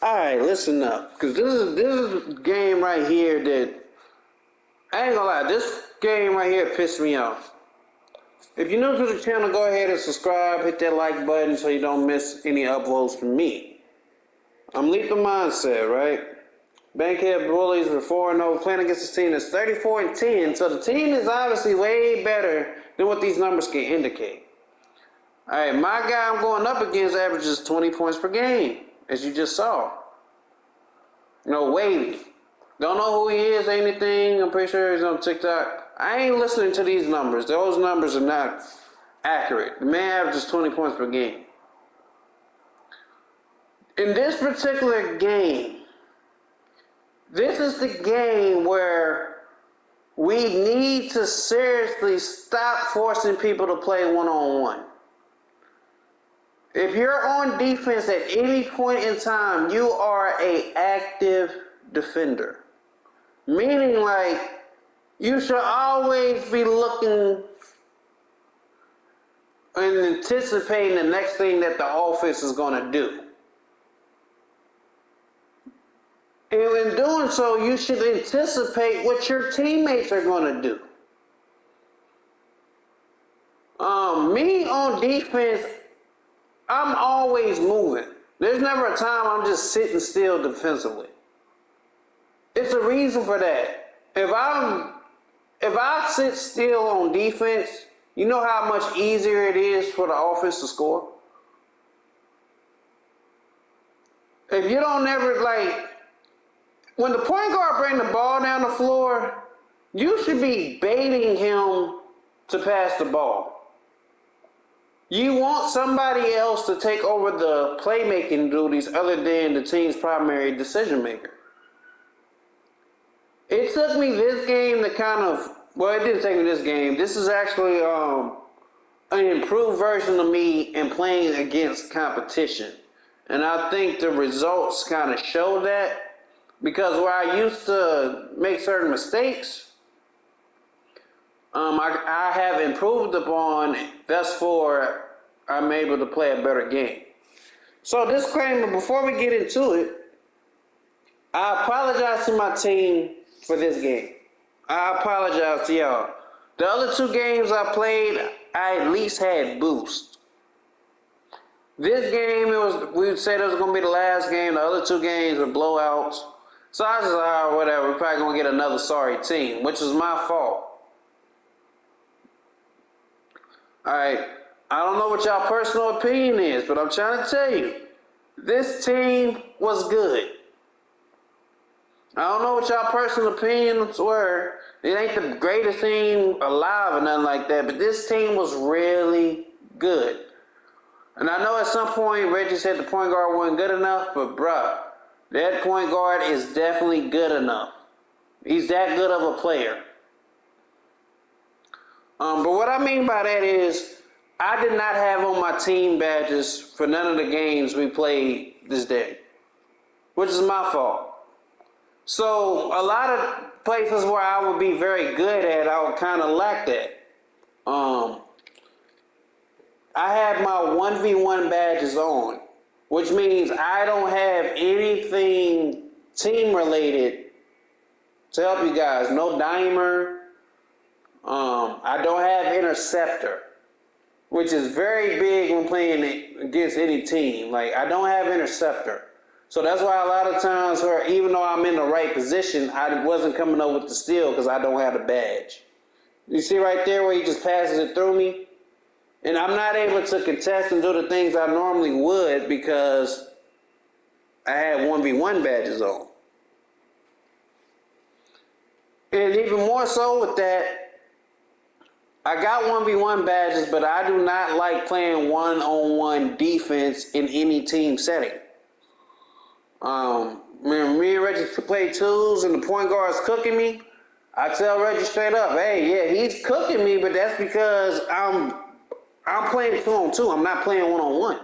Alright, listen up. Because this is a game right here that, I ain't gonna lie, this game right here pissed me off. If you're new to the channel, go ahead and subscribe, hit that like button so you don't miss any uploads from me. I'm Lethal Mindset, right? Bankhead Bullies are 4-0, playing against this team that's 34-10, so the team is obviously way better than what these numbers can indicate. Alright, my guy I'm going up against averages 20 points per game, as you just saw. Wavy. Don't know who he is or anything. I'm pretty sure he's on TikTok. I ain't listening to these numbers. Those numbers are not accurate. The man averages 20 points per game. In this particular game, this is the game where we need to seriously stop forcing people to play one-on-one. If you're on defense at any point in time, you are an active defender. Meaning, like, you should always be looking and anticipating the next thing that the offense is going to do. And in doing so, you should anticipate what your teammates are going to do. Me on defense, I'm always moving. There's never a time I'm just sitting still defensively. It's a reason for that. If I sit still on defense, you know how much easier it is for the offense to score? If you don't ever, like, when the point guard bring the ball down the floor, you should be baiting him to pass the ball. You want somebody else to take over the playmaking duties other than the team's primary decision maker. It took me this game to it didn't take me this game. This is actually an improved version of me in playing against competition. And I think the results kind of show that, because where I used to make certain mistakes, I have improved upon, thus far, I'm able to play a better game. So disclaimer, before we get into it, I apologize to my team for this game. I apologize to y'all. The other two games I played, I at least had boost. This game, we said it was going to be the last game. The other two games were blowouts. So I was just whatever, we're probably going to get another sorry team, which is my fault. Alright, I don't know what y'all personal opinion is, but I'm trying to tell you, this team was good. I don't know what y'all personal opinions were. It ain't the greatest team alive or nothing like that, but this team was really good. And I know at some point Reggie said the point guard wasn't good enough, but bruh, that point guard is definitely good enough. He's that good of a player. But what I mean by that is, I did not have on my team badges for none of the games we played this day, which is my fault. So a lot of places where I would be very good at, I would kind of lack that. I have my 1v1 badges on, which means I don't have anything team related to help you guys. No dimer. I don't have interceptor, which is very big when playing against any team. Like, I don't have interceptor. So that's why a lot of times, even though I'm in the right position, I wasn't coming up with the steal because I don't have the badge. You see right there where he just passes it through me? And I'm not able to contest and do the things I normally would because I had 1v1 badges on. And even more so with that, I got 1v1 badges, but I do not like playing one-on-one defense in any team setting. When me and Reggie play twos and the point guard's cooking me, I tell Reggie straight up, hey, yeah, he's cooking me, but that's because I'm playing 2-on-2. I'm not playing 1-on-1.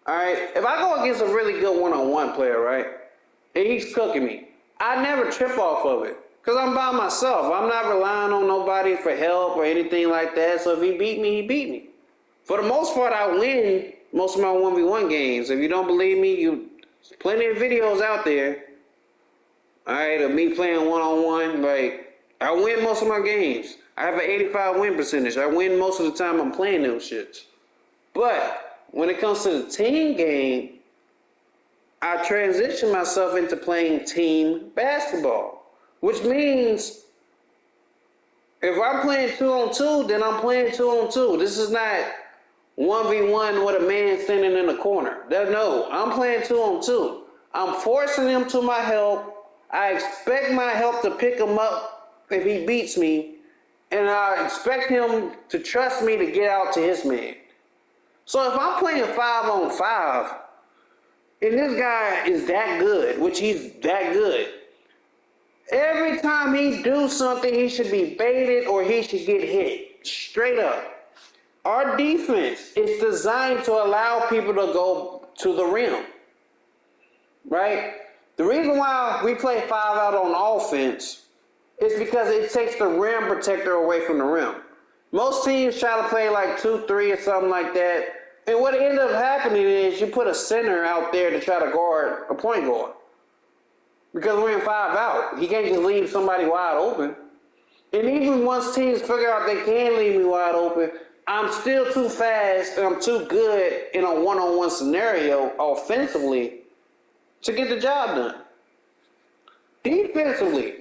All right? If I go against a really good 1-on-1 player, right, and he's cooking me, I never trip off of it because I'm by myself. I'm not relying on nobody for help or anything like that. So if he beat me, he beat me. For the most part, I win most of my 1v1 games. If you don't believe me, There's plenty of videos out there. All right, of me playing one-on-one. Like, I win most of my games. I have an 85 win percentage. I win most of the time I'm playing those shits. But when it comes to the team game, I transition myself into playing team basketball, which means if I'm playing 2-on-2, then I'm playing 2-on-2. This is not 1v1 with a man standing in the corner. No, I'm playing 2-on-2. I'm forcing him to my help. I expect my help to pick him up if he beats me, and I expect him to trust me to get out to his man. So if I'm playing 5-on-5, and this guy is that good, which he's that good, every time he do something, he should be baited or he should get hit. Straight up. Our defense is designed to allow people to go to the rim. Right? The reason why we play 5 out on offense is because it takes the rim protector away from the rim. Most teams try to play like 2-3 or something like that. And what ends up happening is you put a center out there to try to guard a point guard. Because we're in 5 out. He can't just leave somebody wide open. And even once teams figure out they can leave me wide open, I'm still too fast and I'm too good in a one-on-one scenario offensively to get the job done. Defensively,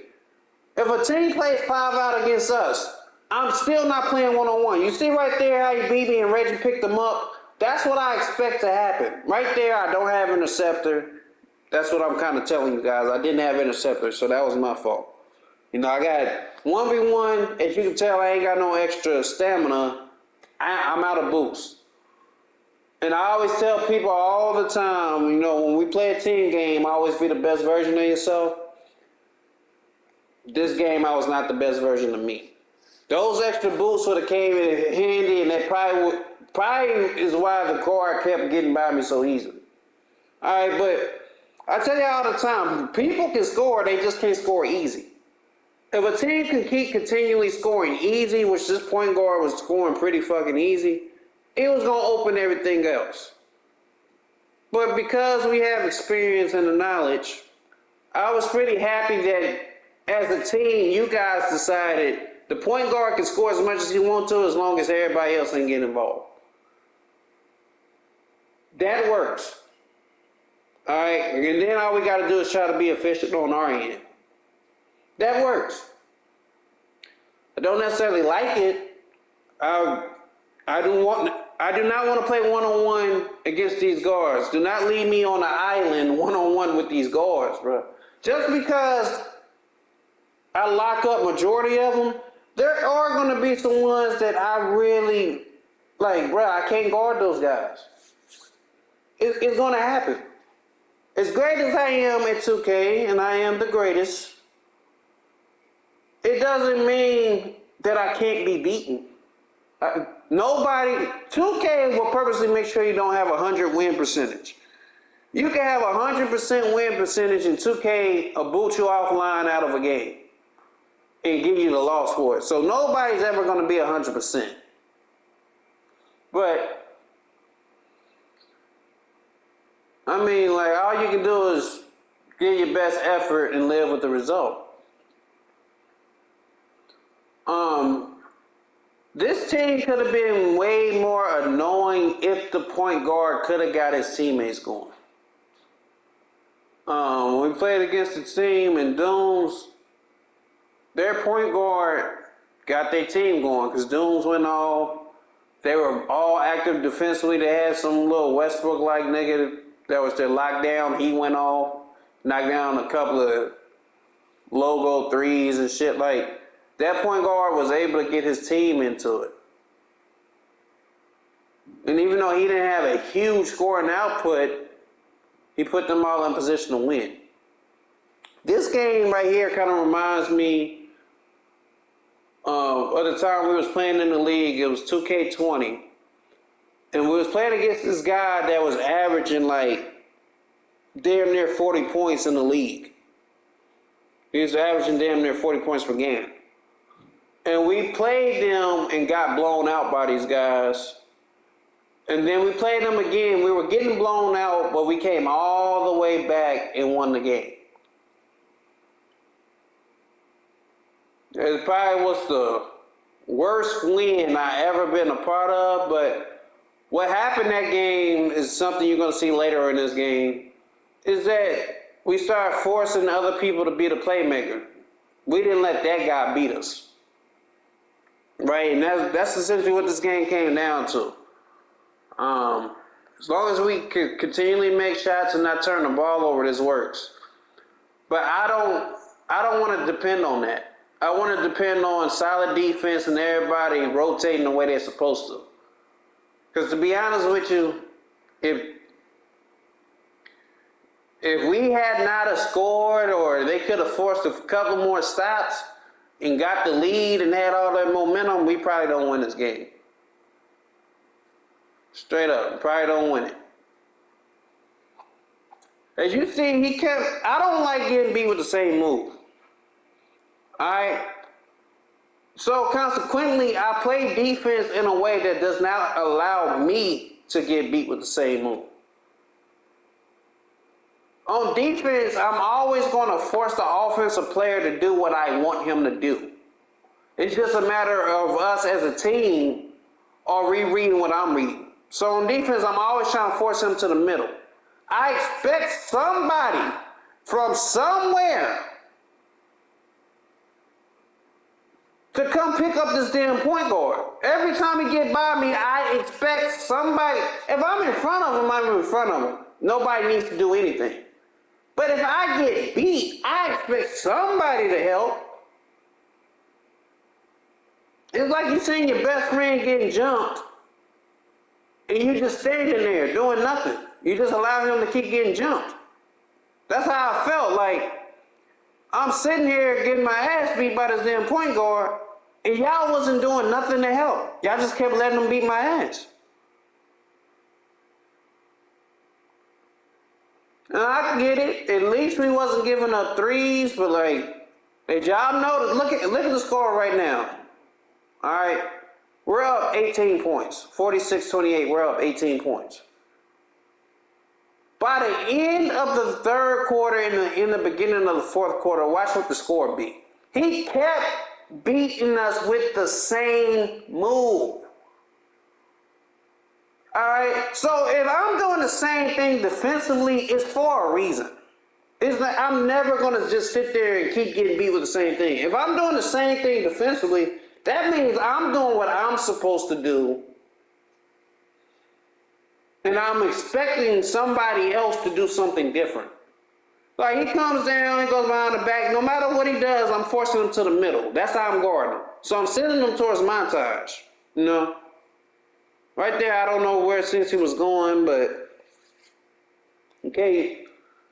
if a team plays 5 out against us, I'm still not playing one-on-one. You see right there how you beat me and Reggie picked them up? That's what I expect to happen. Right there, I don't have interceptor. That's what I'm kind of telling you guys. I didn't have interceptor, so that was my fault. You know, I got 1v1. As you can tell, I ain't got no extra stamina. I'm out of boost. And I always tell people all the time, you know, when we play a team game, always be the best version of yourself. This game, I was not the best version of me. Those extra boosts would have came in handy, and that probably is why the guard kept getting by me so easily. All right, but I tell you all the time, people can score, they just can't score easy. If a team can keep continually scoring easy, which this point guard was scoring pretty fucking easy, it was going to open everything else. But because we have experience and the knowledge, I was pretty happy that as a team, you guys decided the point guard can score as much as he wants to as long as everybody else ain't get involved. That works. All right, and then all we got to do is try to be efficient on our end. That works. I don't necessarily like it. I do not want to play one-on-one against these guards. Do not leave me on an island one-on-one with these guards, bro. Just because I lock up majority of them, there are going to be some ones that I really, like, bro, I can't guard those guys. It's going to happen. As great as I am at 2K, and I am the greatest, it doesn't mean that I can't be beaten. 2K will purposely make sure you don't have 100 win percentage. You can have 100% win percentage and 2K will boot you offline out of a game and give you the loss for it. So nobody's ever going to be 100%. But I mean, like, all you can do is give your best effort and live with the result. This team could have been way more annoying if the point guard could have got his teammates going. When we played against the team in Dooms, their point guard got their team going because Dooms went off. They were all active defensively. They had some little Westbrook-like nigga that was their lockdown. He went off, knocked down a couple of logo threes and shit. Like, that point guard was able to get his team into it. And even though he didn't have a huge scoring output, he put them all in position to win. This game right here kind of reminds me of the time we was playing in the league. It was 2K20. And we was playing against this guy that was averaging like damn near 40 points in the league. He was averaging damn near 40 points per game. And we played them and got blown out by these guys. And then we played them again. We were getting blown out, but we came all the way back and won the game. It probably was the worst win I ever been a part of, but what happened that game is something you're going to see later in this game, is that we started forcing other people to be the playmaker. We didn't let that guy beat us. Right? And that's essentially what this game came down to. As long as we can continually make shots and not turn the ball over, this works. But I don't want to depend on that. I want to depend on solid defense and everybody rotating the way they're supposed to. Because to be honest with you, if we had not have scored or they could have forced a couple more stops and got the lead and had all that momentum, we probably don't win this game. Straight up, probably don't win it. As you see, I don't like getting beat with the same move. Alright? So consequently, I play defense in a way that does not allow me to get beat with the same move. On defense, I'm always going to force the offensive player to do what I want him to do. It's just a matter of us as a team or rereading what I'm reading. So on defense, I'm always trying to force him to the middle. I expect somebody from somewhere to come pick up this damn point guard. Every time he get by me, I expect somebody. If I'm in front of him, I'm in front of him. Nobody needs to do anything. But if I get beat, I expect somebody to help. It's like you seeing your best friend getting jumped, and you just standing there doing nothing. You just allow him to keep getting jumped. That's how I felt. Like, I'm sitting here getting my ass beat by this damn point guard, and y'all wasn't doing nothing to help. Y'all just kept letting him beat my ass. And I get it. At least we wasn't giving up threes, but like, did y'all know? Look at the score right now. All right, we're up 18 points, 46-28. We're up 18 points. By the end of the third quarter, in the beginning of the fourth quarter, watch what the score be. He kept beating us with the same move. All right, so if I'm doing the same thing defensively, it's for a reason. It's like I'm never going to just sit there and keep getting beat with the same thing. If I'm doing the same thing defensively, that means I'm doing what I'm supposed to do, and I'm expecting somebody else to do something different. Like, he comes down, he goes behind the back. No matter what he does, I'm forcing him to the middle. That's how I'm guarding him. So I'm sending him towards montage. You know? Right there, I don't know where since he was going, but okay.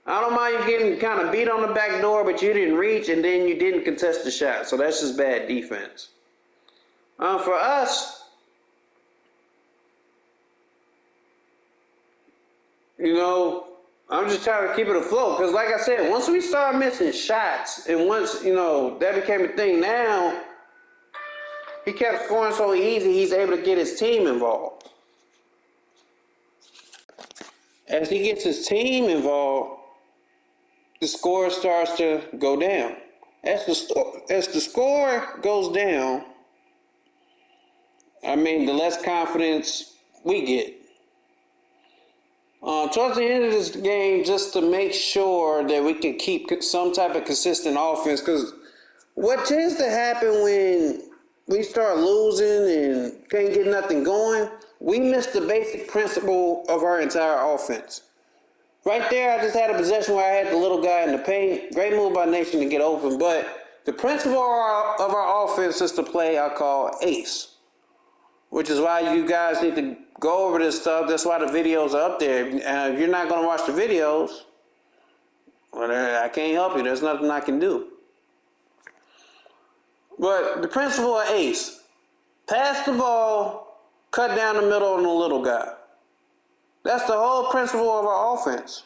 I don't mind you getting kind of beat on the back door, but you didn't reach, and then you didn't contest the shot. So that's just bad defense. For us, you know, I'm just trying to keep it afloat. Because like I said, once we start missing shots, and once, you know, that became a thing, now he kept scoring so easy, he's able to get his team involved. As he gets his team involved, the score starts to go down. As the score goes down, I mean, the less confidence we get. Towards the end of this game, just to make sure that we can keep some type of consistent offense, because what tends to happen when we start losing and can't get nothing going, we miss the basic principle of our entire offense. Right there, I just had a possession where I had the little guy in the paint. Great move by Nation to get open, but the principle of our offense is to play I call ace, which is why you guys need to go over this stuff. That's why the videos are up there. And if you're not going to watch the videos, well, I can't help you. There's nothing I can do. But the principle of ace, pass the ball, cut down the middle on the little guy. That's the whole principle of our offense.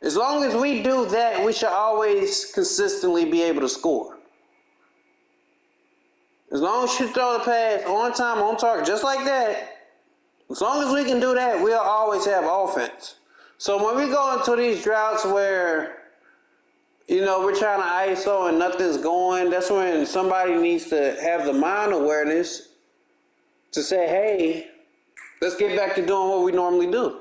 As long as we do that, we should always consistently be able to score. As long as you throw the pass on time, on target, just like that, As long as we can do that, we'll always have offense. So when we go into these droughts where, we're trying to ISO and nothing's going, that's when somebody needs to have the mind awareness to say, hey, let's get back to doing what we normally do.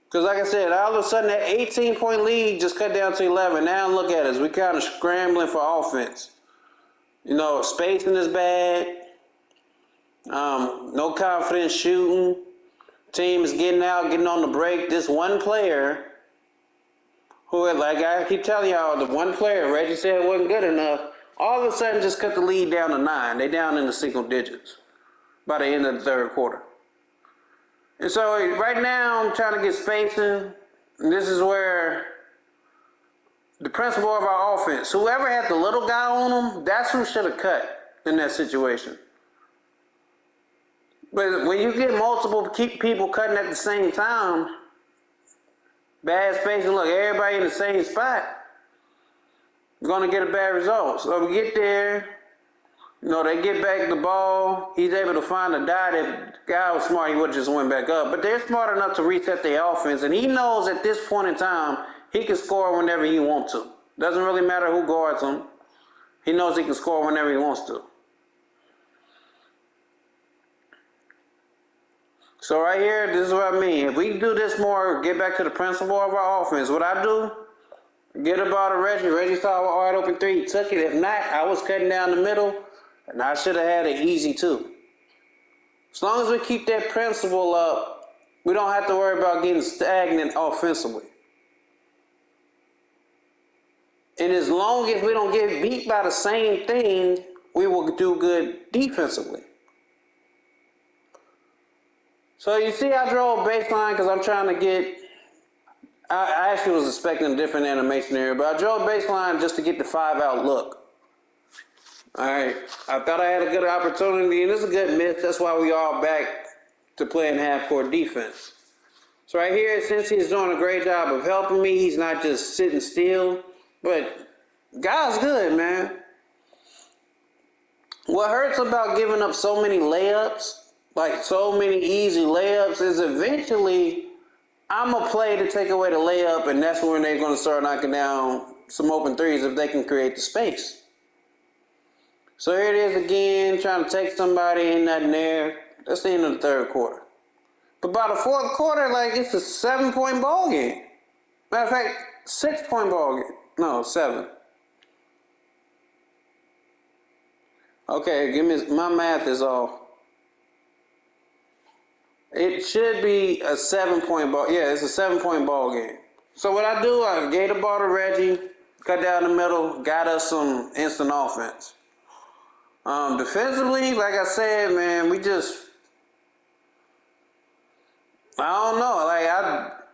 Because like I said, all of a sudden that 18-point lead just cut down to 11. Now look at us. We kind of scrambling for offense. Spacing is bad. No confidence shooting. Team is getting out, getting on the break. This one player, who, like I keep telling y'all, the one player, Reggie said wasn't good enough, all of a sudden just cut the lead down to 9. They down in the single digits by the end of the third quarter. And so right now I'm trying to get spacing, and this is where the principle of our offense, whoever had the little guy on them, that's who should have cut in that situation. But when you get multiple people cutting at the same time, bad spacing, look, everybody in the same spot, you're going to get a bad result. So we get there, they get back the ball. He's able to find a dot. If the guy was smart, he would have just went back up. But they're smart enough to reset their offense. And he knows at this point in time, he can score whenever he wants to. Doesn't really matter who guards him. He knows he can score whenever he wants to. So right here, this is what I mean. If we do this more, get back to the principle of our offense. What I do, get the ball to Reggie. Reggie saw a wide open 3, he took it. If not, I was cutting down the middle, and I should have had it easy too. As long as we keep that principle up, we don't have to worry about getting stagnant offensively. And as long as we don't get beat by the same thing, we will do good defensively. So you see I drove baseline because I'm trying to get, I actually was expecting a different animation area, but I drove baseline just to get the 5-out look. Alright, I thought I had a good opportunity, and this is a good miss. That's why we all back to playing half-court defense. So right here, since he's doing a great job of helping me, he's not just sitting still, but God's good, man. What hurts about giving up so many layups, like so many easy layups, is eventually I'm going to play to take away the layup, and that's when they're going to start knocking down some open threes if they can create the space. So here it is again, trying to take somebody, ain't nothing there. That's the end of the third quarter. But by the fourth quarter, like, it's a 7-point ball game. Matter of fact, 6-point ball game. No, 7. Okay, my math is off. It should be a 7-point ball. Yeah, it's a 7-point ball game. So what I do, I gave the ball to Reggie, cut down the middle, got us some instant offense. Defensively, like I said, man, I don't know. Like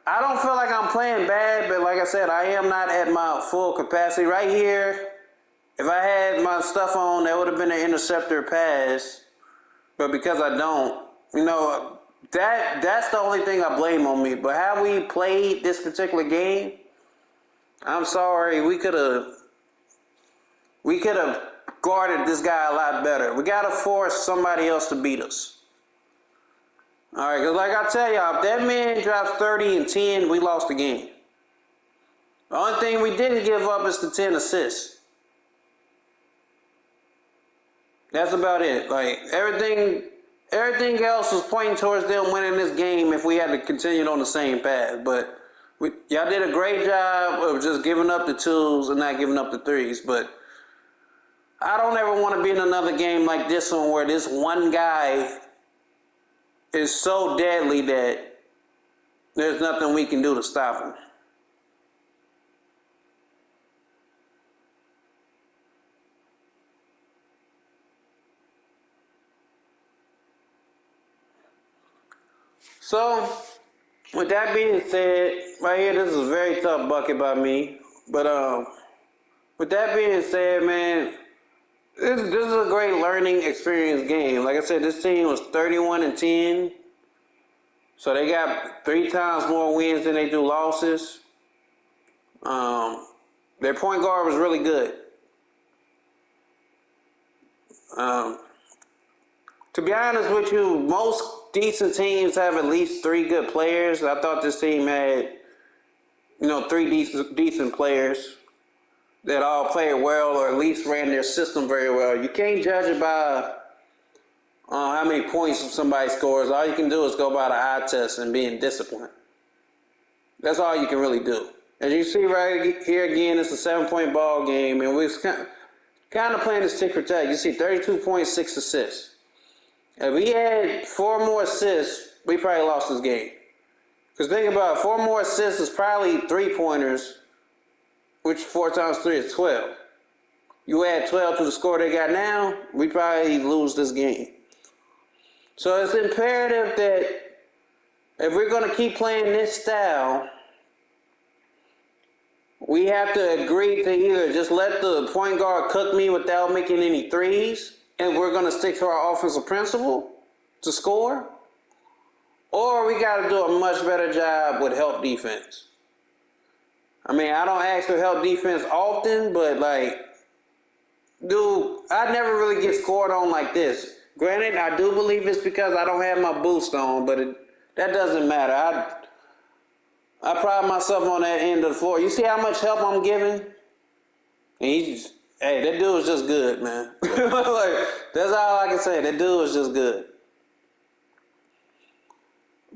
I don't feel like I'm playing bad, but like I said, I am not at my full capacity. Right here, if I had my stuff on, that would have been an interceptor pass. But because I don't, that's the only thing I blame on me. But how we played this particular game, I'm sorry, we could have guarded this guy a lot better. We got to force somebody else to beat us. All right, because like I tell y'all, if that man drops 30 and 10, we lost the game. The only thing we didn't give up is the 10 assists. That's about it. Like, everything else was pointing towards them winning this game if we had to continue on the same path. But y'all did a great job of just giving up the 2s and not giving up the 3s. But I don't ever want to be in another game like this one where this one guy is so deadly that there's nothing we can do to stop him. So, with that being said, right here, this is a very tough bucket by me. But with that being said, man, this is a great learning experience game. Like I said, this team was 31 and 10. So they got 3 times more wins than they do losses. Their point guard was really good. To be honest with you, most decent teams have at least 3 good players. I thought this team had, 3 decent players that all played well or at least ran their system very well. You can't judge it by how many points somebody scores. All you can do is go by the eye test and being disciplined. That's all you can really do. As you see right here again, it's a 7-point ball game, and we're kind of playing this tick for tack. You see 32.6 assists. If we had 4 more assists, we probably lost this game. Because think about it, 4 more assists is probably 3-pointers, which 4 times 3 is 12. You add 12 to the score they got now, we probably lose this game. So it's imperative that if we're going to keep playing this style, we have to agree to either just let the point guard cook me without making any threes, and we're going to stick to our offensive principle to score, or we got to do a much better job with help defense. I mean, I don't ask for help defense often, but dude, I never really get scored on like this. Granted, I do believe it's because I don't have my boost on, but that doesn't matter. I pride myself on that end of the floor. You see how much help I'm giving? And that dude is just good, man. That's all I can say. That dude is just good.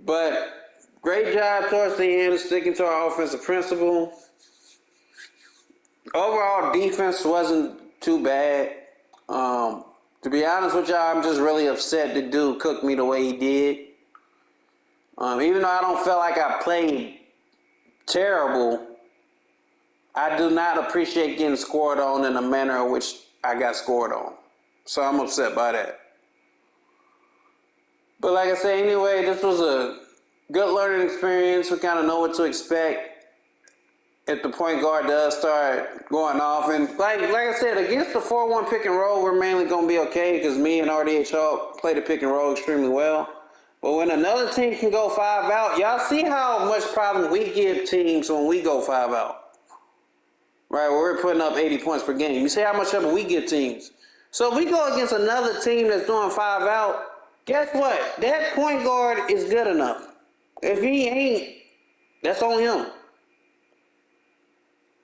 But great job towards the end, sticking to our offensive principle. Overall defense wasn't too bad. To be honest with y'all, I'm just really upset the dude cooked me the way he did. Even though I don't feel like I played terrible, I do not appreciate getting scored on in the manner in which I got scored on. So I'm upset by that. But like I said, anyway, this was a good learning experience. We kind of know what to expect if the point guard does start going off. And like I said, against the 4-1 pick and roll, we're mainly going to be okay because me and RDH Hawk play the pick and roll extremely well. But when another team can go 5 out, y'all see how much problem we give teams when we go 5 out. Right, where we're putting up 80 points per game. You see how much trouble we give teams. So if we go against another team that's doing 5 out, guess what? That point guard is good enough. If he ain't, that's on him.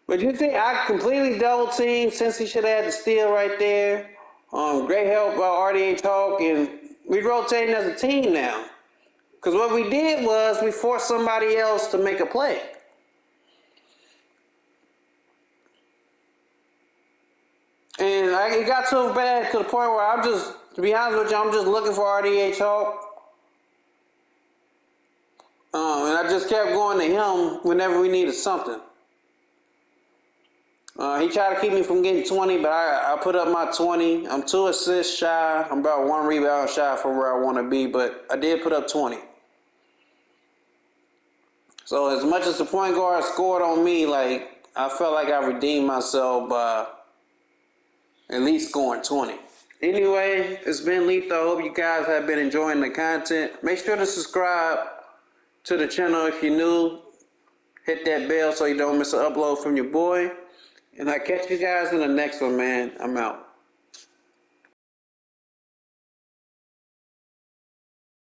But you think I completely double teamed since he should have had the steal right there. Great help by RDH Hawk, and we rotating as a team now. Because what we did was we forced somebody else to make a play. And it got so bad to the point where to be honest with you, I'm just looking for RDH Hawk. And I just kept going to him whenever we needed something. He tried to keep me from getting 20, but I put up my 20. I'm 2 assists shy. I'm about 1 rebound shy from where I want to be, but I did put up 20. So as much as the point guard scored on me, I felt like I redeemed myself by at least scoring 20. Anyway, it's been Lethal. I hope you guys have been enjoying the content. Make sure to subscribe to the channel if you're new. Hit that bell so you don't miss an upload from your boy. And I'll catch you guys in the next one, man. I'm out.